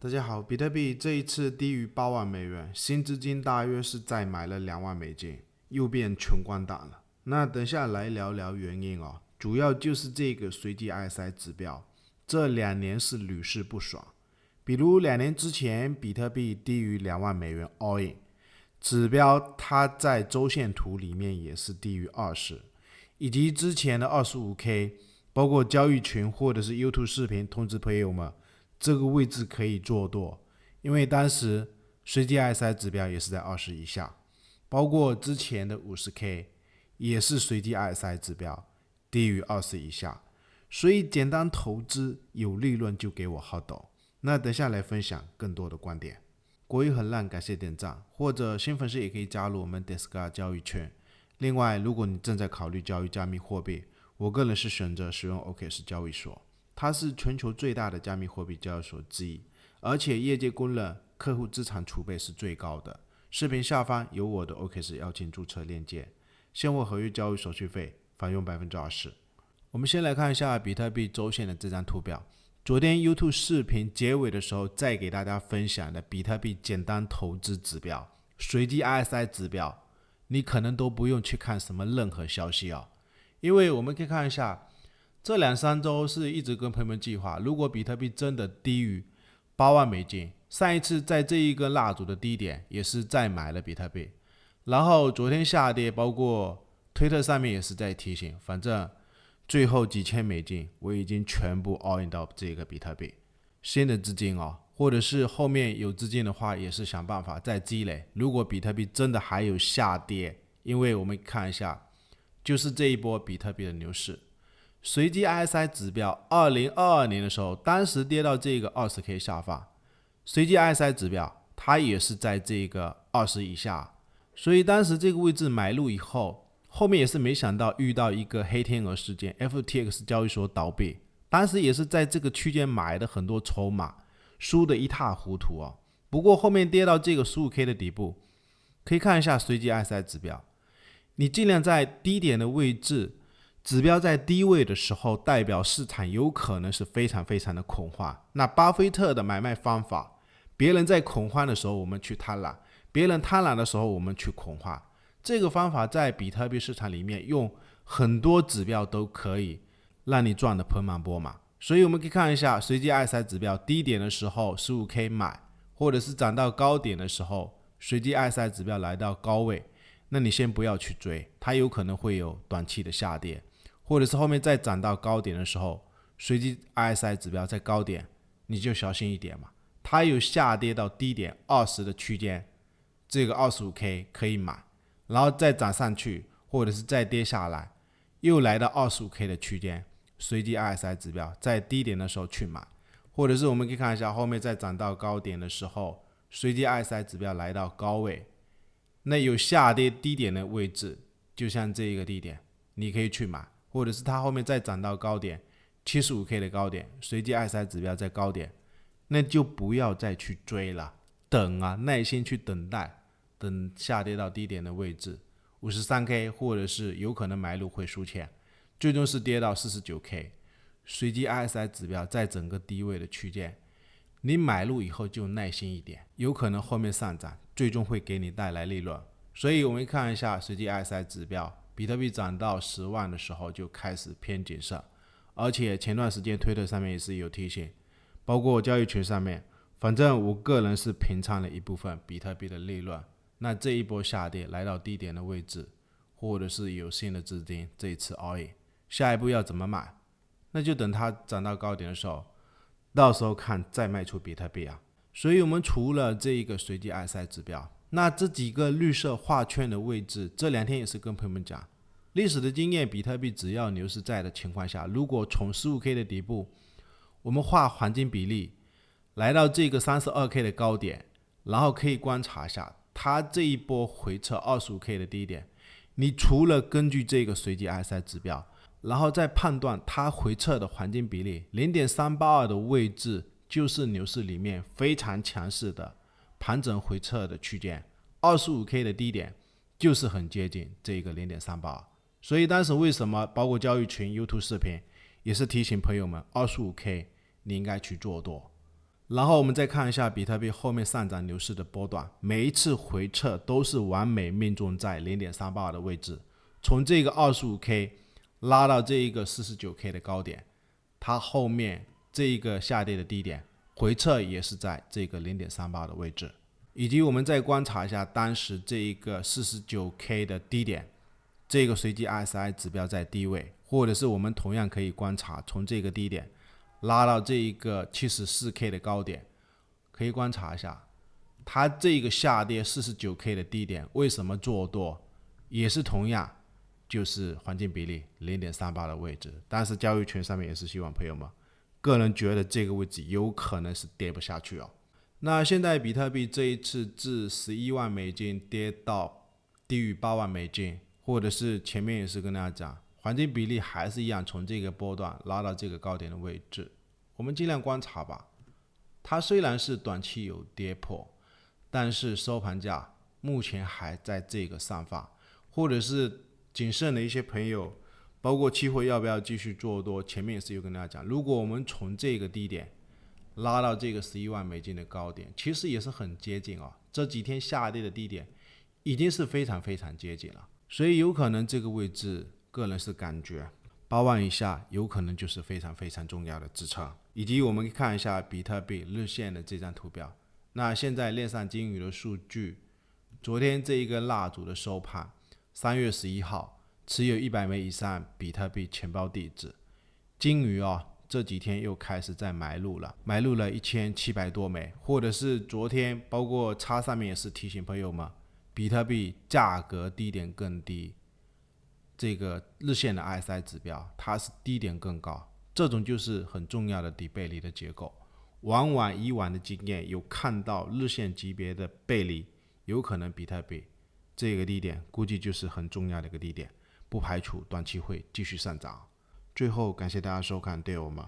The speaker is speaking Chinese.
大家好，比特币这一次低于8万美元，新资金大约是再买了2万美金，又变穷光蛋了。那等下来聊聊原因哦，主要就是这个随机 RSI 指标，这2年是屡试不爽。比如2年之前，比特币低于2万美元 all in， 指标它在周线图里面也是低于20，以及之前的 25K， 包括交易群或者是 YouTube 视频通知朋友们。这个位置可以做多，因为当时随机 RSI 指标也是在20以下，包括之前的 50K 也是随机 RSI 指标低于20以下，所以简单投资有利润就给我好抖。那等下来分享更多的观点。国语很烂，感谢点赞，或者新粉丝也可以加入我们 Discord 交易圈。另外，如果你正在考虑交易加密货币，我个人是选择使用 OKX 交易所。它是全球最大的加密货币交易所之一，而且业界公认客户资产储备是最高的。视频下方有我的 OKX 邀请注册链接，现货合约交易手续费返佣20%。我们先来看一下比特币周线的这张图表。昨天 YouTube 视频结尾的时候再给大家分享的比特币简单投资指标、随机 RSI 指标，你可能都不用去看什么任何消息哦，因为我们可以看一下。这2-3周是一直跟朋友们计划，如果比特币真的低于8万美金，上一次在这一根蜡烛的低点也是再买了比特币，然后昨天下跌，包括推特上面也是在提醒，反正最后几千美金我已经全部 all in 到这个比特币。新的资金哦，或者是后面有资金的话，也是想办法再积累。如果比特币真的还有下跌，因为我们看一下，就是这一波比特币的牛市。随机 RSI 指标2022年的时候，当时跌到这个 20K 下方，随机 RSI 指标它也是在这个20以下，所以当时这个位置买入以后，后面也是没想到遇到一个黑天鹅事件 ，FTX 交易所倒闭，当时也是在这个区间买的很多筹码，输得一塌糊涂哦。不过后面跌到这个 15K 的底部，可以看一下随机 RSI 指标，你尽量在低点的位置。指标在低位的时候，代表市场有可能是非常非常的恐慌。那巴菲特的买卖方法，别人在恐慌的时候我们去贪婪，别人贪婪的时候我们去恐慌。这个方法在比特币市场里面用很多指标都可以让你赚得盆满钵满。所以我们可以看一下随机 RSI 指标，低点的时候 15K 买，或者是涨到高点的时候，随机 RSI 指标来到高位，那你先不要去追，它有可能会有短期的下跌。或者是后面再涨到高点的时候，随机 RSI 指标在高点，你就小心一点嘛。它有下跌到低点20的区间，这个 25K 可以买，然后再涨上去，或者是再跌下来，又来到 25K 的区间，随机 RSI 指标在低点的时候去买，或者是我们可以看一下后面再涨到高点的时候，随机 RSI 指标来到高位，那有下跌低点的位置，就像这一个低点，你可以去买。或者是它后面再涨到高点 75K 的高点，随机 RSI 指标在高点，那就不要再去追了，等啊，耐心去等待，等下跌到低点的位置 53K， 或者是有可能买入会输钱，最终是跌到 49K， 随机 RSI 指标在整个低位的区间，你买入以后就耐心一点，有可能后面上涨最终会给你带来利润。所以我们看一下随机 RSI 指标，比特币涨到10万的时候就开始偏谨慎，而且前段时间推特上面也是有提醒，包括交易群上面，反正我个人是平仓了一部分比特币的利润。那这一波下跌来到低点的位置，或者是有新的资金这一次 all in， 下一步要怎么买？那就等它涨到高点的时候，到时候看再卖出比特币啊。所以我们除了这一个随机 RSI 指标，那这几个绿色画圈的位置，这2天也是跟朋友们讲，历史的经验，比特币只要牛市在的情况下，如果从 15K 的底部，我们画黄金比例，来到这个 32K 的高点，然后可以观察一下，它这一波回撤 25K 的低点，你除了根据这个随机 RSI 指标，然后再判断它回撤的黄金比例 0.382 的位置，就是牛市里面非常强势的盘整回撤的区间， 25K 的低点就是很接近这个 0.382。 所以当时为什么包括交易群 YouTube 视频也是提醒朋友们 25K 你应该去做多。然后我们再看一下比特币后面上涨牛市的波段，每一次回撤都是完美命中在 0.382 的位置，从这个 25K 拉到这一个 49K 的高点，它后面这一个下跌的低点回撤也是在这个 0.38 的位置，以及我们再观察一下当时这一个 49K 的低点，这个随机 RSI 指标在低位，或者是我们同样可以观察从这个低点拉到这一个 74K 的高点，可以观察一下它这个下跌 49K 的低点为什么做多，也是同样就是黄金比例 0.38 的位置，但是交易群上面也是希望朋友们个人觉得这个位置有可能是跌不下去哦。那现在比特币这一次自11万美金跌到低于8万美金，或者是前面也是跟大家讲，黄金比例还是一样从这个波段拉到这个高点的位置，我们尽量观察吧。它虽然是短期有跌破，但是收盘价目前还在这个上方，或者是谨慎的一些朋友，包括期货要不要继续做多，前面也是有跟大家讲，如果我们从这个低点拉到这个11万美金的高点，其实也是很接近哦。这几天下跌的低点已经是非常非常接近了，所以有可能这个位置，个人是感觉8万以下有可能就是非常非常重要的支撑。以及我们看一下比特币日线的这张图表，那现在链上金鱼的数据，昨天这一根蜡烛的收盘，3月11号持有100枚以上比特币钱包地址，金鱼这几天又开始在买入了1700多枚，或者是昨天包括叉上面也是提醒朋友们，比特币价格低点更低，这个日线的 RSI 指标它是低点更高，这种就是很重要的底背离的结构。往往以往的经验有看到日线级别的背离，有可能比特币这个低点估计就是很重要的一个低点，不排除短期会继续上涨。最后感谢大家收看，对我们